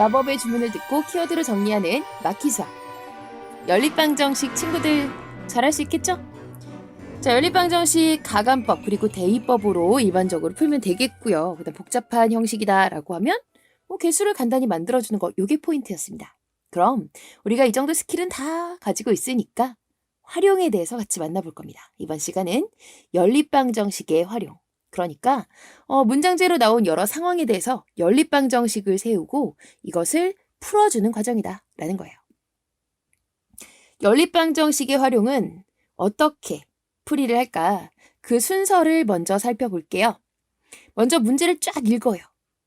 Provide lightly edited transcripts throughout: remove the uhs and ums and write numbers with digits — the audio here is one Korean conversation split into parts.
마법의 주문을 듣고 키워드를 정리하는 마키수학. 연립방정식 친구들 잘할 수 있겠죠? 자, 연립방정식 가감법 그리고 대입법으로 일반적으로 풀면 되겠고요. 그다음 복잡한 형식이다 라고 하면 개수를 간단히 만들어주는 거, 요게 포인트였습니다. 그럼 우리가 이 정도 스킬은 다 가지고 있으니까 활용에 대해서 같이 만나볼 겁니다. 이번 시간은 연립방정식의 활용. 그러니까 문장제로 나온 여러 상황에 대해서 연립방정식을 세우고 이것을 풀어주는 과정이다 라는 거예요. 연립방정식의 활용은 어떻게 풀이를 할까? 그 순서를 먼저 살펴볼게요. 먼저 문제를 쫙 읽어요.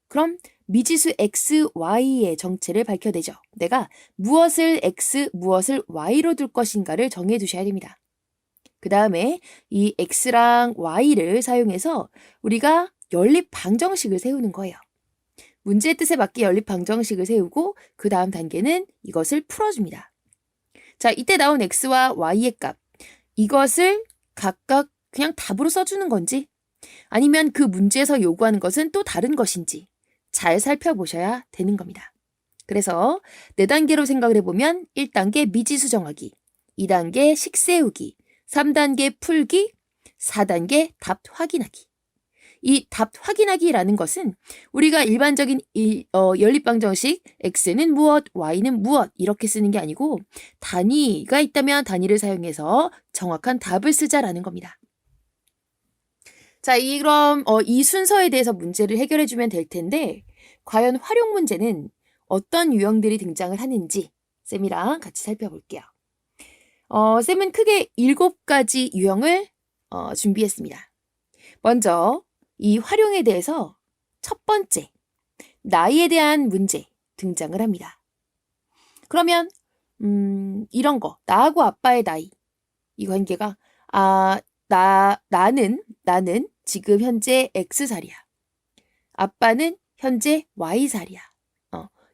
그럼 미지수 x, y의 정체를 밝혀내죠. 내가 무엇을 x, 무엇을 y로 둘 것인가를 정해두셔야 됩니다. 그 다음에 이 x랑 y를 사용해서 우리가 연립방정식을 세우는 거예요. 문제의 뜻에 맞게 연립방정식을 세우고 그 다음 단계는 이것을 풀어줍니다. 자, 이때 나온 x와 y의 값, 이것을 각각 그냥 답으로 써주는 건지 아니면 그 문제에서 요구하는 것은 또 다른 것인지 잘 살펴보셔야 되는 겁니다. 그래서 4단계로 생각을 해보면 1단계 미지수 정하기, 2단계 식 세우기, 3단계 풀기, 4단계 답 확인하기. 이 답 확인하기라는 것은 우리가 일반적인 연립방정식 x는 무엇, y는 무엇 이렇게 쓰는 게 아니고 단위가 있다면 단위를 사용해서 정확한 답을 쓰자라는 겁니다. 자, 그럼 이 순서에 대해서 문제를 해결해주면 될 텐데 과연 활용 문제는 어떤 유형들이 등장을 하는지 쌤이랑 같이 살펴볼게요. 쌤은 크게 7가지 유형을 준비했습니다. 먼저 이 활용에 대해서 첫 번째, 나이에 대한 문제 등장을 합니다. 그러면 이런 거, 나하고 아빠의 나이, 이 관계가 나는 지금 현재 X살이야. 아빠는 현재 Y살이야.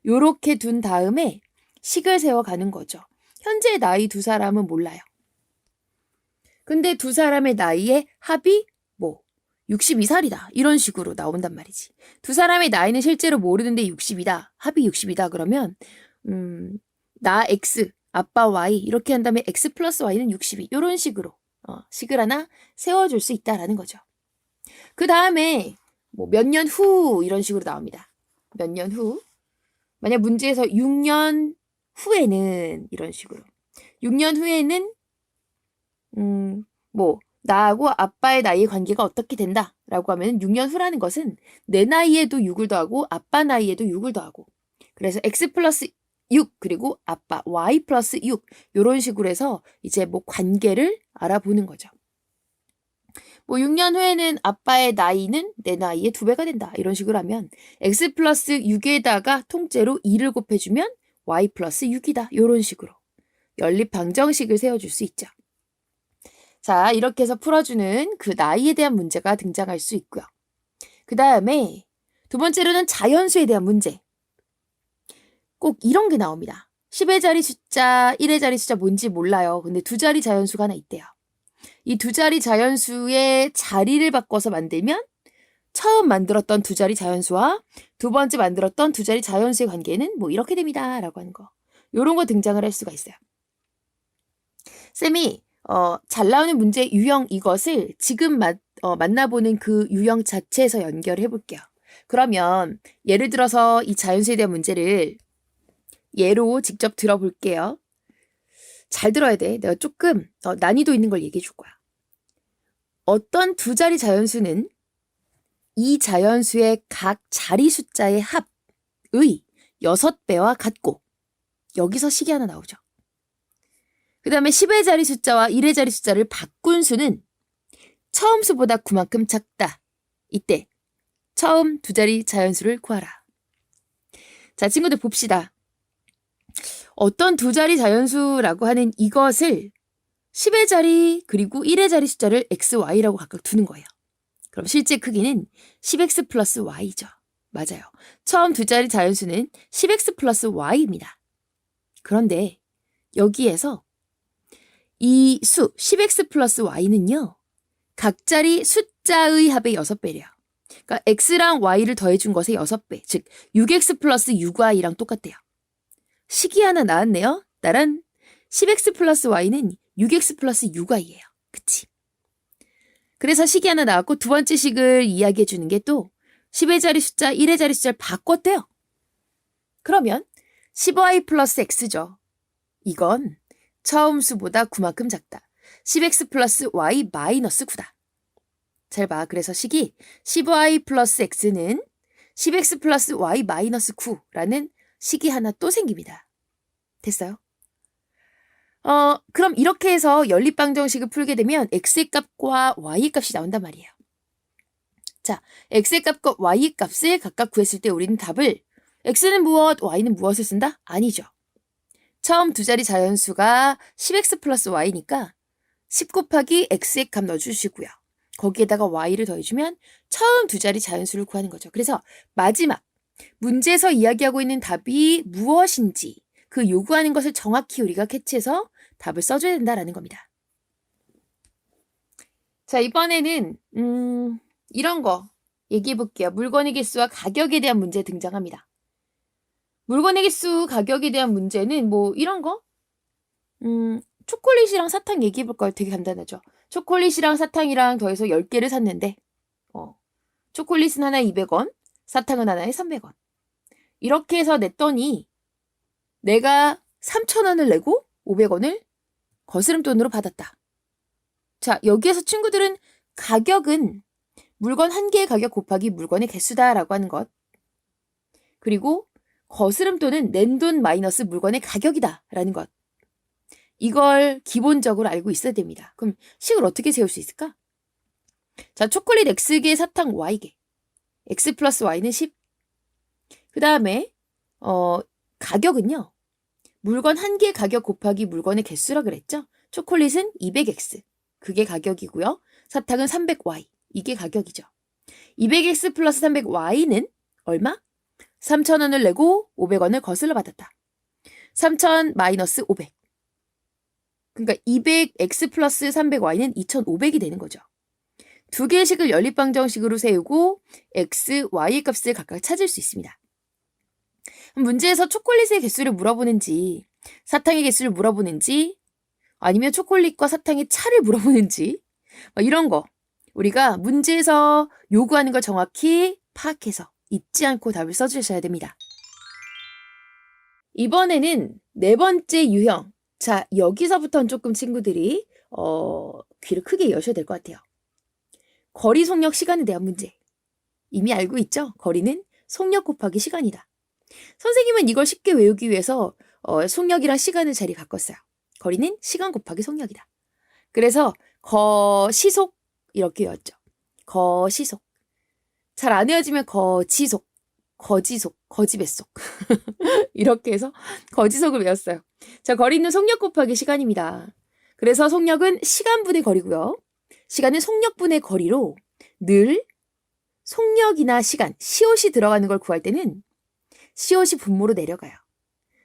요렇게 둔 다음에 식을 세워가는 거죠. 현재 나이 두 사람은 몰라요. 근데 두 사람의 나이의 합이 62살이다. 이런 식으로 나온단 말이지. 두 사람의 나이는 실제로 모르는데 60이다. 합이 60이다. 그러면 나 X, 아빠 Y 이렇게 한 다음에 X 플러스 Y는 62. 이런 식으로 식을 하나 세워줄 수 있다라는 거죠. 그 다음에 몇 년 후 이런 식으로 나옵니다. 몇 년 후. 만약 문제에서 6년 후에는 이런 식으로. 6년 후에는 나하고 아빠의 나이의 관계가 어떻게 된다라고 하면 6년 후라는 것은 내 나이에도 6을 더하고 아빠 나이에도 6을 더하고 그래서 x 플러스 6 그리고 아빠 y 플러스 6 이런 식으로 해서 이제 관계를 알아보는 거죠. 6년 후에는 아빠의 나이는 내 나이의 2배가 된다. 이런 식으로 하면 x 플러스 6에다가 통째로 2를 곱해주면 y 플러스 6이다. 이런 식으로 연립방정식을 세워줄 수 있죠. 자, 이렇게 해서 풀어주는 그 나이에 대한 문제가 등장할 수 있고요. 그 다음에 두 번째로는 자연수에 대한 문제. 꼭 이런 게 나옵니다. 10의 자리 숫자, 1의 자리 숫자 뭔지 몰라요. 근데 두 자리 자연수가 하나 있대요. 이 두 자리 자연수의 자리를 바꿔서 만들면 처음 만들었던 두 자리 자연수와 두 번째 만들었던 두 자리 자연수의 관계는 이렇게 됩니다. 라고 하는 거. 요런 거 등장을 할 수가 있어요. 쌤이 잘 나오는 문제 유형 이것을 지금 만나보는 그 유형 자체에서 연결해 볼게요. 그러면 예를 들어서 이 자연수에 대한 문제를 예로 직접 들어볼게요. 잘 들어야 돼. 내가 조금 난이도 있는 걸 얘기해 줄 거야. 어떤 두 자리 자연수는 이 자연수의 각 자리 숫자의 합의 6배와 같고 여기서 식이 하나 나오죠. 그 다음에 10의 자리 숫자와 1의 자리 숫자를 바꾼 수는 처음 수보다 9만큼 작다. 이때 처음 두 자리 자연수를 구하라. 자, 친구들 봅시다. 어떤 두 자리 자연수라고 하는 이것을 10의 자리 그리고 1의 자리 숫자를 x, y라고 각각 두는 거예요. 그럼 실제 크기는 10x 플러스 y죠. 맞아요. 처음 두 자리 자연수는 10x 플러스 y입니다. 그런데 여기에서 이 수 10x 플러스 y는요. 각 자리 숫자의 합의 6배래요. 그러니까 x랑 y를 더해준 것의 6배, 즉 6x 플러스 6y랑 똑같대요. 식이 하나 나왔네요. 따란 10x 플러스 y는 6x 플러스 6y예요. 그치? 그래서 식이 하나 나왔고 두 번째 식을 이야기해 주는 게 또 10의 자리 숫자, 1의 자리 숫자를 바꿨대요. 그러면 15y 플러스 x죠. 이건 처음 수보다 9만큼 작다. 10x 플러스 y 마이너스 9다. 잘 봐. 그래서 식이 15y 플러스 x는 10x 플러스 y 마이너스 9라는 식이 하나 또 생깁니다. 됐어요? 그럼 이렇게 해서 연립방정식을 풀게 되면 x의 값과 y의 값이 나온단 말이에요. 자, x의 값과 y의 값을 각각 구했을 때 우리는 답을 x는 무엇, y는 무엇을 쓴다? 아니죠. 처음 두 자리 자연수가 10x 플러스 y니까 10 곱하기 x의 값 넣어주시고요. 거기에다가 y를 더해주면 처음 두 자리 자연수를 구하는 거죠. 그래서 마지막 문제에서 이야기하고 있는 답이 무엇인지 그 요구하는 것을 정확히 우리가 캐치해서 답을 써줘야 된다라는 겁니다. 자, 이번에는 이런 거 얘기해 볼게요. 물건의 개수와 가격에 대한 문제 등장합니다. 물건의 개수, 가격에 대한 문제는 뭐 이런 거? 초콜릿이랑 사탕 얘기해 볼까요? 되게 간단하죠. 초콜릿이랑 사탕이랑 더해서 10개를 샀는데 초콜릿은 하나에 200원, 사탕은 하나에 300원. 이렇게 해서 냈더니 내가 3,000원을 내고 500원을 거스름돈으로 받았다. 자, 여기에서 친구들은 가격은 물건 한 개의 가격 곱하기 물건의 개수다라고 하는 것. 그리고 거스름돈은 낸 돈 마이너스 물건의 가격이다라는 것. 이걸 기본적으로 알고 있어야 됩니다. 그럼 식을 어떻게 세울 수 있을까? 자, 초콜릿 X개, 사탕 Y개. X 플러스 Y는 10. 그 다음에 가격은요. 물건 한 개 가격 곱하기 물건의 개수라 그랬죠? 초콜릿은 200X. 그게 가격이고요. 사탕은 300Y. 이게 가격이죠. 200X 플러스 300Y는 얼마? 3,000원을 내고 500원을 거슬러 받았다. 3,000 마이너스 500. 그러니까 200X 플러스 300Y는 2,500이 되는 거죠. 두 개의 식을 연립방정식으로 세우고 X, Y의 값을 각각 찾을 수 있습니다. 문제에서 초콜릿의 개수를 물어보는지 사탕의 개수를 물어보는지 아니면 초콜릿과 사탕의 차를 물어보는지 이런 거 우리가 문제에서 요구하는 걸 정확히 파악해서 잊지 않고 답을 써주셔야 됩니다. 이번에는 네 번째 유형. 자, 여기서부터는 조금 친구들이 귀를 크게 여셔야 될 것 같아요. 거리, 속력, 시간에 대한 문제. 이미 알고 있죠? 거리는 속력 곱하기 시간이다. 선생님은 이걸 쉽게 외우기 위해서 속력이랑 시간을 자리 바꿨어요. 거리는 시간 곱하기 속력이다. 그래서 거시속 이렇게 외웠죠. 거시속. 잘 안 외워지면 거지속, 거지속, 거지뱃속. 이렇게 해서 거지속을 외웠어요. 자, 거리는 속력 곱하기 시간입니다. 그래서 속력은 시간분의 거리고요. 시간은 속력분의 거리로 늘 속력이나 시간, 시옷이 들어가는 걸 구할 때는 시옷이 분모로 내려가요.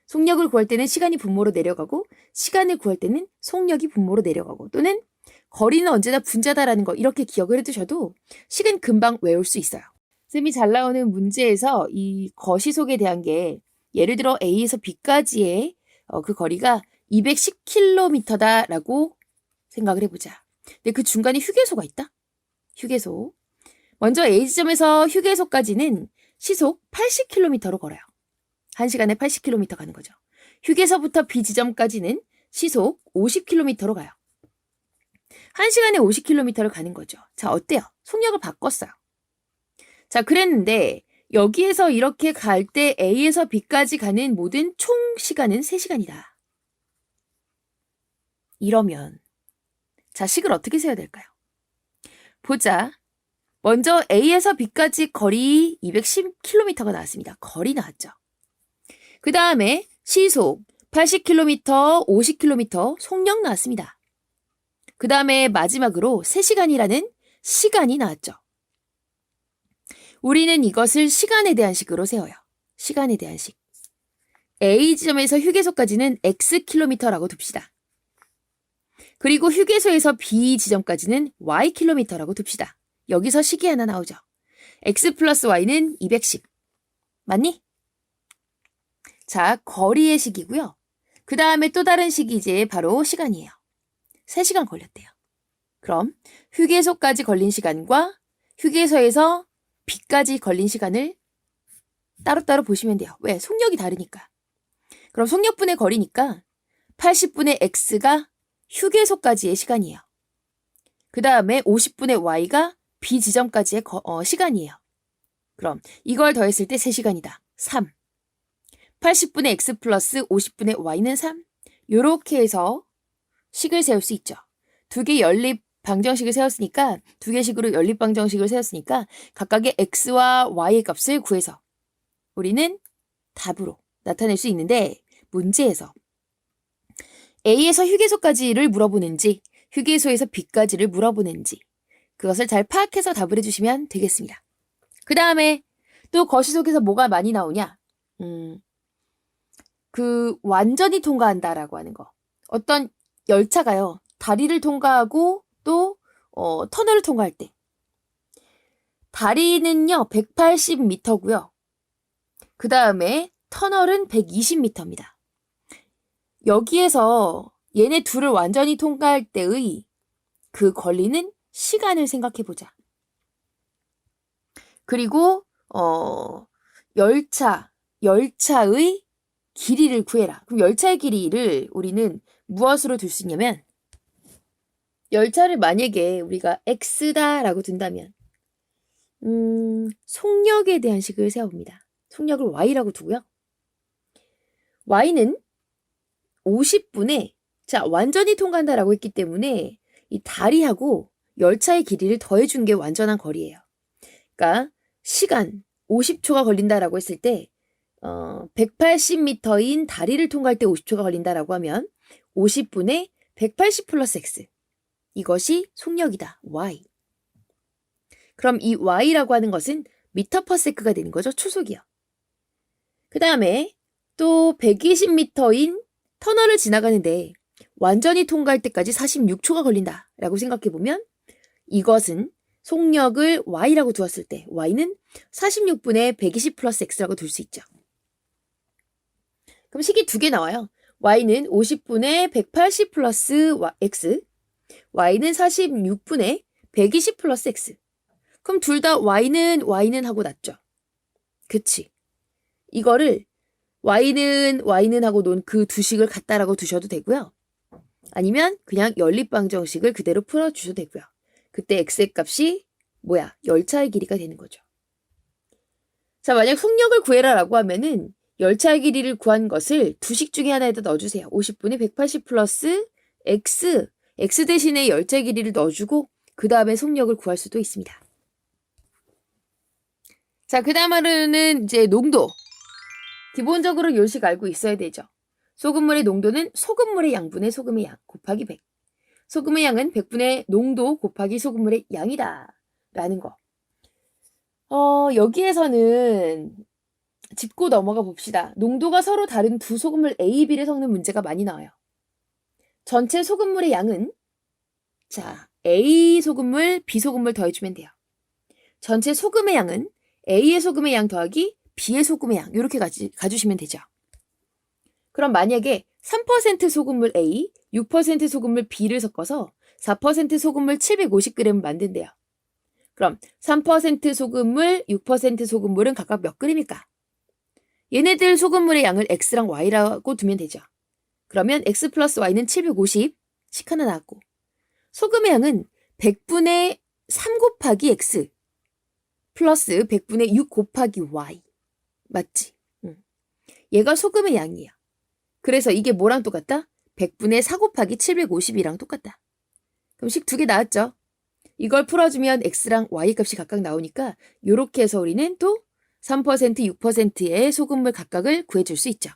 속력을 구할 때는 시간이 분모로 내려가고 시간을 구할 때는 속력이 분모로 내려가고 또는 거리는 언제나 분자다라는 거 이렇게 기억을 해두셔도 식은 금방 외울 수 있어요. 쌤이 잘 나오는 문제에서 이 거시속에 대한 게 예를 들어 A에서 B까지의 그 거리가 210km다라고 생각을 해보자. 근데 그 중간에 휴게소가 있다? 휴게소. 먼저 A 지점에서 휴게소까지는 시속 80km로 걸어요. 1시간에 80km 가는 거죠. 휴게소부터 B 지점까지는 시속 50km로 가요. 1시간에 50km를 가는 거죠. 자, 어때요? 속력을 바꿨어요. 자, 그랬는데 여기에서 이렇게 갈 때 A에서 B까지 가는 모든 총 시간은 3시간이다. 이러면 자, 식을 어떻게 세야 될까요? 보자. 먼저 A에서 B까지 거리 210km가 나왔습니다. 거리 나왔죠. 그 다음에 시속 80km, 50km 속력 나왔습니다. 그 다음에 마지막으로 3시간이라는 시간이 나왔죠. 우리는 이것을 시간에 대한 식으로 세워요. 시간에 대한 식. A 지점에서 휴게소까지는 Xkm라고 둡시다. 그리고 휴게소에서 B 지점까지는 Ykm라고 둡시다. 여기서 식이 하나 나오죠. x 플러스 y는 210. 맞니? 자, 거리의 식이고요. 그 다음에 또 다른 식이 이제 바로 시간이에요. 3시간 걸렸대요. 그럼 휴게소까지 걸린 시간과 휴게소에서 B까지 걸린 시간을 따로따로 보시면 돼요. 왜? 속력이 다르니까. 그럼 속력분의 거리니까 80분의 X가 휴게소까지의 시간이에요. 그 다음에 50분의 Y가 B 지점까지의 시간이에요. 그럼 이걸 더했을 때 3시간이다. 3. 80분의 X 플러스 50분의 Y는 3. 요렇게 해서 식을 세울 수 있죠. 두 개 연립 방정식을 세웠으니까 두 개식으로 연립 방정식을 세웠으니까 각각의 X와 Y의 값을 구해서 우리는 답으로 나타낼 수 있는데 문제에서 A에서 휴게소까지를 물어보는지 휴게소에서 B까지를 물어보는지 그것을 잘 파악해서 답을 해주시면 되겠습니다. 그 다음에 또 거시 속에서 뭐가 많이 나오냐? 완전히 통과한다라고 하는 거. 어떤 열차가요. 다리를 통과하고 또 터널을 통과할 때. 다리는요. 180m고요. 그 다음에 터널은 120m입니다. 여기에서 얘네 둘을 완전히 통과할 때의 그 걸리는 시간을 생각해보자. 그리고 열차의 길이를 구해라. 그럼 열차의 길이를 우리는 무엇으로 둘 수 있냐면 열차를 만약에 우리가 X다라고 둔다면 속력에 대한 식을 세워봅니다. 속력을 Y라고 두고요. Y는 50분에 자 완전히 통과한다라고 했기 때문에 이 다리하고 열차의 길이를 더해준 게 완전한 거리예요. 그러니까 시간 50초가 걸린다라고 했을 때 180m인 다리를 통과할 때 50초가 걸린다라고 하면 50분에 180 플러스 X 이것이 속력이다. Y. 그럼 이 Y라고 하는 것은 미터 퍼 세크가 되는 거죠. 초속이요. 그 다음에 또 120m인 터널을 지나가는데 완전히 통과할 때까지 46초가 걸린다라고 생각해보면 이것은 속력을 Y라고 두었을 때 Y는 46분의 120 플러스 X라고 둘 수 있죠. 그럼 식이 두 개 나와요. Y는 50분의 180 플러스 X, Y는 46분의 120 플러스 X. 그럼 둘 다 Y는 하고 났죠. 그치? 이거를 Y는 하고 논 그 두 식을 같다라고 두셔도 되고요. 아니면 그냥 연립방정식을 그대로 풀어주셔도 되고요. 그때 X의 값이 뭐야? 열차의 길이가 되는 거죠. 자, 만약 속력을 구해라라고 하면은 열차의 길이를 구한 것을 두 식 중에 하나에다 넣어주세요. 50분의 180 플러스 X. X 대신에 열차의 길이를 넣어주고 그 다음에 속력을 구할 수도 있습니다. 자, 그 다음으로는 이제 농도. 기본적으로 요식 알고 있어야 되죠. 소금물의 농도는 소금물의 양분의 소금의 양 곱하기 100. 소금의 양은 100분의 농도 곱하기 소금물의 양이다. 라는 거. 여기에서는 짚고 넘어가 봅시다. 농도가 서로 다른 두 소금물 A, B를 섞는 문제가 많이 나와요. 전체 소금물의 양은 자 A 소금물, B 소금물 더해주면 돼요. 전체 소금의 양은 A의 소금의 양 더하기 B의 소금의 양 이렇게 가주시면 되죠. 그럼 만약에 3% 소금물 A, 6% 소금물 B를 섞어서 4% 소금물 750g을 만든대요. 그럼 3% 소금물, 6% 소금물은 각각 몇 g일까? 얘네들 소금물의 양을 X랑 Y라고 두면 되죠. 그러면 X 플러스 Y는 750, 식 하나 나왔고 소금의 양은 100분의 3 곱하기 X 플러스 100분의 6 곱하기 Y 맞지? 얘가 소금의 양이에요. 그래서 이게 뭐랑 똑같다? 100분의 4 곱하기 750이랑 똑같다. 그럼 식 두 개 나왔죠? 이걸 풀어주면 X랑 Y 값이 각각 나오니까 이렇게 해서 우리는 또 3%, 6%의 소금물 각각을 구해줄 수 있죠.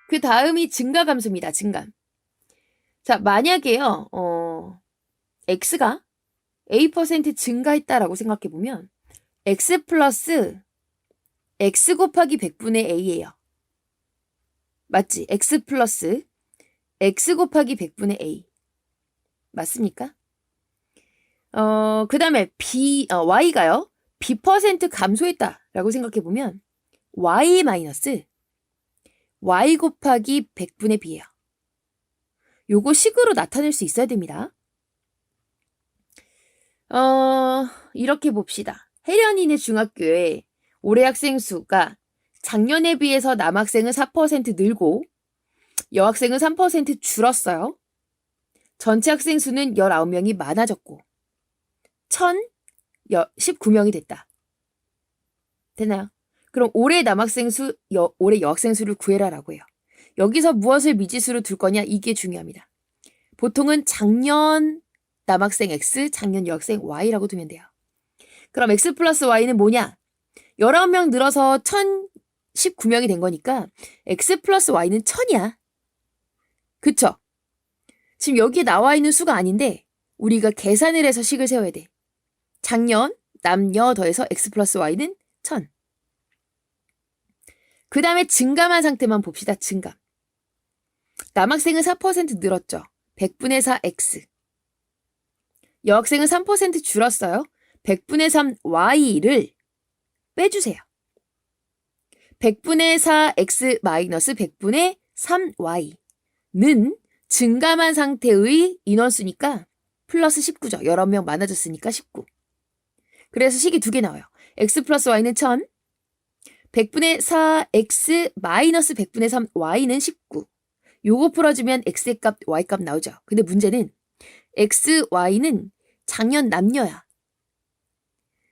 그 다음이 증가감수입니다. 증감. 자, 만약에요. X가 A% 증가했다라고 생각해보면 X 플러스 X 곱하기 100분의 A예요. 맞지? X 플러스 X 곱하기 100분의 A. 맞습니까? 그 다음에 Y가요. B% 감소했다라고 생각해보면 y 마이너스 y 곱하기 100분의 b예요. 요거 식으로 나타낼 수 있어야 됩니다. 이렇게 봅시다. 혜련이네 중학교에 올해 학생 수가 작년에 비해서 남학생은 4% 늘고 여학생은 3% 줄었어요. 전체 학생 수는 19명이 많아졌고 1019명이 됐다. 되나요? 그럼 올해 남학생 수, 올해 여학생 수를 구해라라고 해요. 여기서 무엇을 미지수로 둘 거냐 이게 중요합니다. 보통은 작년 남학생 X, 작년 여학생 Y라고 두면 돼요. 그럼 X 플러스 Y는 뭐냐? 19명 늘어서 1019명이 된 거니까 X 플러스 Y는 1000이야. 그쵸? 지금 여기에 나와 있는 수가 아닌데 우리가 계산을 해서 식을 세워야 돼. 작년, 남녀 더해서 X 플러스 Y는 1000. 그 다음에 증감한 상태만 봅시다. 증감. 남학생은 4% 늘었죠. 100분의 4 X. 여학생은 3% 줄었어요. 100분의 3 Y를 빼주세요. 100분의 4 X 마이너스 100분의 3 Y는 증감한 상태의 인원수니까 플러스 19죠. 19명 많아졌으니까 19. 그래서 식이 두 개 나와요. X 플러스 Y는 1000. 100분의 4X 마이너스 100분의 3 Y는 19. 요거 풀어주면 X의 값, Y 값 나오죠. 근데 문제는 X, Y는 작년 남녀야.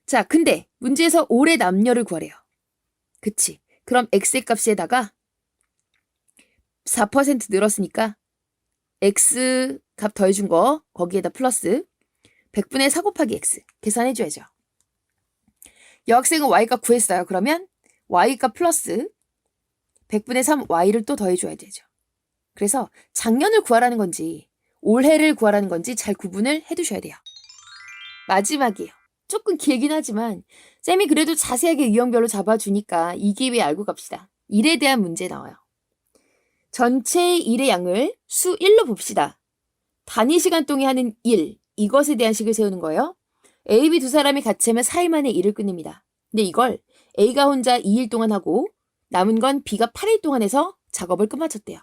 자, 근데 문제에서 올해 남녀를 구하래요. 그치? 그럼 X의 값에다가 4% 늘었으니까 X 값 더해준 거 거기에다 플러스 100분의 4 곱하기 X 계산해줘야죠. 여학생은 Y값 구했어요. 그러면 Y값 플러스 100분의 3 Y를 또 더해줘야 되죠. 그래서 작년을 구하라는 건지 올해를 구하라는 건지 잘 구분을 해두셔야 돼요. 마지막이에요. 조금 길긴 하지만 쌤이 그래도 자세하게 유형별로 잡아주니까 이 기회에 알고 갑시다. 일에 대한 문제 나와요. 전체 일의 양을 수 1로 봅시다. 단위 시간 동에 하는 일, 이것에 대한 식을 세우는 거예요. A, B 두 사람이 같이 하면 4일 만에 일을 끝냅니다. 근데 이걸 A가 혼자 2일 동안 하고 남은 건 B가 8일 동안 해서 작업을 끝마쳤대요.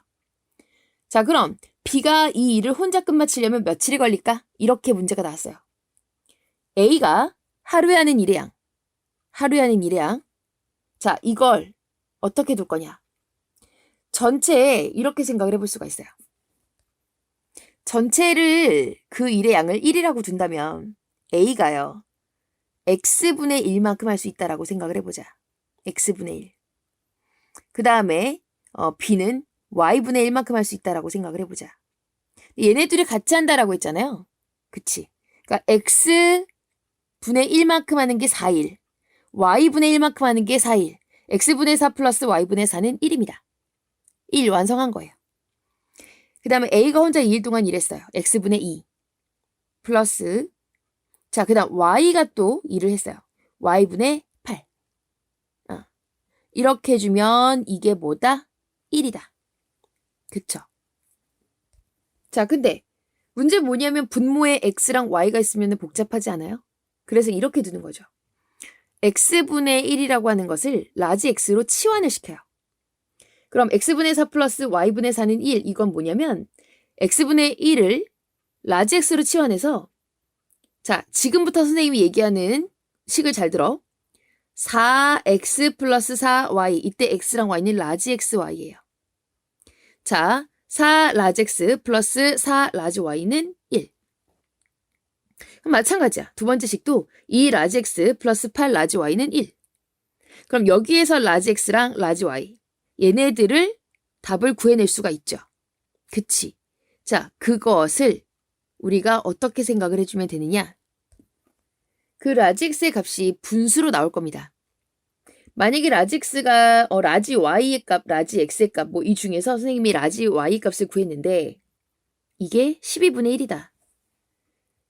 자, 그럼 B가 이 일을 혼자 끝마치려면 며칠이 걸릴까? 이렇게 문제가 나왔어요. A가 하루에 하는 일의 양. 자, 이걸 어떻게 둘 거냐? 전체에 이렇게 생각을 해볼 수가 있어요. 전체를 그 일의 양을 1이라고 둔다면 A가요. X분의 1만큼 할 수 있다라고 생각을 해보자. X분의 1. 그 다음에 B는 Y분의 1만큼 할 수 있다라고 생각을 해보자. 얘네 둘이 같이 한다라고 했잖아요. 그치? 그러니까 X분의 1만큼 하는 게 4일. Y분의 1만큼 하는 게 4일. X분의 4 플러스 Y분의 4는 1입니다. 1 완성한 거예요. 그 다음에 A가 혼자 2일 동안 일했어요. X분의 2 플러스 자, 그 다음 Y가 또 일을 했어요. Y분의 8. 이렇게 해주면 이게 뭐다? 1이다. 그쵸? 자, 근데 문제 뭐냐면 분모에 X랑 Y가 있으면 복잡하지 않아요? 그래서 이렇게 두는 거죠. X분의 1이라고 하는 것을 라지 X로 치환을 시켜요. 그럼 X분의 4 플러스 Y분의 4는 1. 이건 뭐냐면 X분의 1을 라지 X로 치환해서 자, 지금부터 선생님이 얘기하는 식을 잘 들어. 4X 플러스 4Y. 이때 X랑 Y는 라지 X, Y예요. 자, 4 라지 X 플러스 4 라지 Y는 1. 그럼 마찬가지야. 두 번째 식도 2 라지 X 플러스 8 라지 Y는 1. 그럼 여기에서 라지 X랑 라지 Y. 얘네들을 답을 구해낼 수가 있죠. 그치? 자, 그것을 우리가 어떻게 생각을 해주면 되느냐? 그 라지 X의 값이 분수로 나올 겁니다. 만약에 라지 X가 라지 Y의 값, 라지 X의 값 뭐 이 중에서 선생님이 라지 Y 값을 구했는데 이게 12분의 1이다.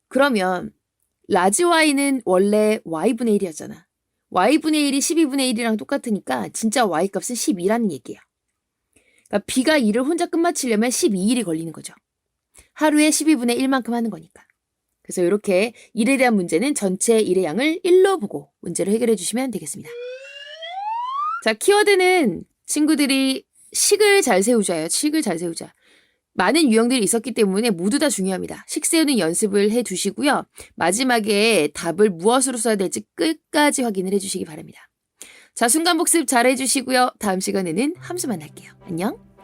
그러면 라지 Y는 원래 Y분의 1이었잖아. Y분의 1이 12분의 1이랑 똑같으니까 진짜 Y 값은 12라는 얘기야. 그러니까 B가 일을 혼자 끝마치려면 12일이 걸리는 거죠. 하루에 12분의 1만큼 하는 거니까. 그래서 이렇게 1에 대한 문제는 전체 1의 양을 1로 보고 문제를 해결해 주시면 되겠습니다. 자, 키워드는 친구들이 식을 잘 세우자예요. 식을 잘 세우자. 많은 유형들이 있었기 때문에 모두 다 중요합니다. 식 세우는 연습을 해 두시고요. 마지막에 답을 무엇으로 써야 될지 끝까지 확인을 해 주시기 바랍니다. 자, 순간복습 잘 해주시고요. 다음 시간에는 함수 만날게요. 안녕.